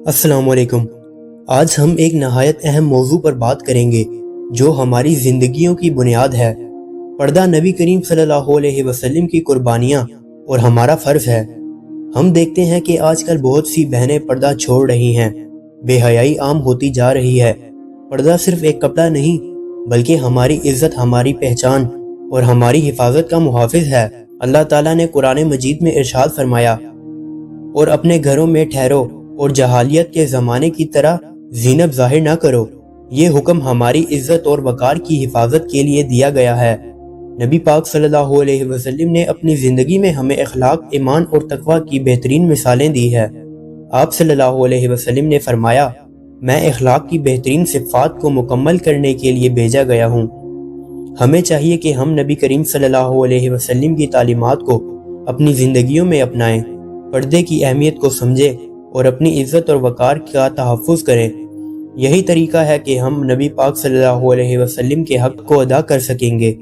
السلام علیکم۔ آج ہم ایک نہایت اہم موضوع پر بات کریں گے جو ہماری زندگیوں کی بنیاد ہے۔ پردہ نبی کریم صلی اللہ علیہ وسلم کی قربانیاں اور ہمارا فرض ہے۔ ہم دیکھتے ہیں کہ آج کل بہت سی بہنیں پردہ چھوڑ رہی ہیں، بے حیائی عام ہوتی جا رہی ہے۔ پردہ صرف ایک کپڑا نہیں بلکہ ہماری عزت، ہماری پہچان اور ہماری حفاظت کا محافظ ہے۔ اللہ تعالیٰ نے قرآن مجید میں ارشاد فرمایا، اور اپنے گھروں میں ٹھہرو اور جاہلیت کے زمانے کی طرح زینت ظاہر نہ کرو۔ یہ حکم ہماری عزت اور وقار کی حفاظت کے لیے دیا گیا ہے۔ نبی پاک صلی اللہ علیہ وسلم نے اپنی زندگی میں ہمیں اخلاق، ایمان اور تقوی کی بہترین مثالیں دی ہے۔ آپ صلی اللہ علیہ وسلم نے فرمایا، میں اخلاق کی بہترین صفات کو مکمل کرنے کے لیے بھیجا گیا ہوں۔ ہمیں چاہیے کہ ہم نبی کریم صلی اللہ علیہ وسلم کی تعلیمات کو اپنی زندگیوں میں اپنائیں، پردے کی اہمیت کو سمجھیں اور اپنی عزت اور وقار کا تحفظ کریں۔ یہی طریقہ ہے کہ ہم نبی پاک صلی اللہ علیہ وسلم کے حق کو ادا کر سکیں گے۔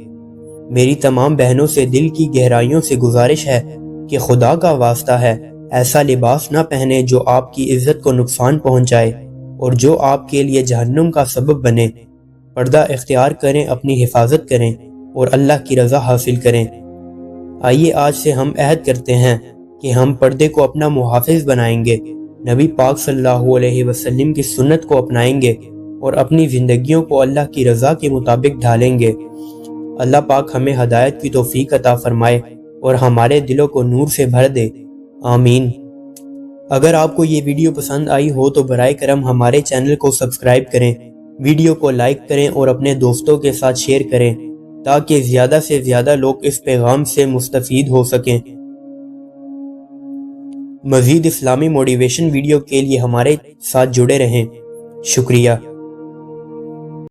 میری تمام بہنوں سے دل کی گہرائیوں سے گزارش ہے کہ خدا کا واسطہ ہے، ایسا لباس نہ پہنے جو آپ کی عزت کو نقصان پہنچائے اور جو آپ کے لیے جہنم کا سبب بنے۔ پردہ اختیار کریں، اپنی حفاظت کریں اور اللہ کی رضا حاصل کریں۔ آئیے آج سے ہم عہد کرتے ہیں کہ ہم پردے کو اپنا محافظ بنائیں گے، نبی پاک صلی اللہ علیہ وسلم کی سنت کو اپنائیں گے اور اپنی زندگیوں کو اللہ کی رضا کے مطابق ڈھالیں گے۔ اللہ پاک ہمیں ہدایت کی توفیق عطا فرمائے اور ہمارے دلوں کو نور سے بھر دے، آمین۔ اگر آپ کو یہ ویڈیو پسند آئی ہو تو برائے کرم ہمارے چینل کو سبسکرائب کریں، ویڈیو کو لائک کریں اور اپنے دوستوں کے ساتھ شیئر کریں تاکہ زیادہ سے زیادہ لوگ اس پیغام سے مستفید ہو سکیں۔ مزید اسلامی موٹیویشن ویڈیو کے لیے ہمارے ساتھ جڑے رہیں۔ شکریہ۔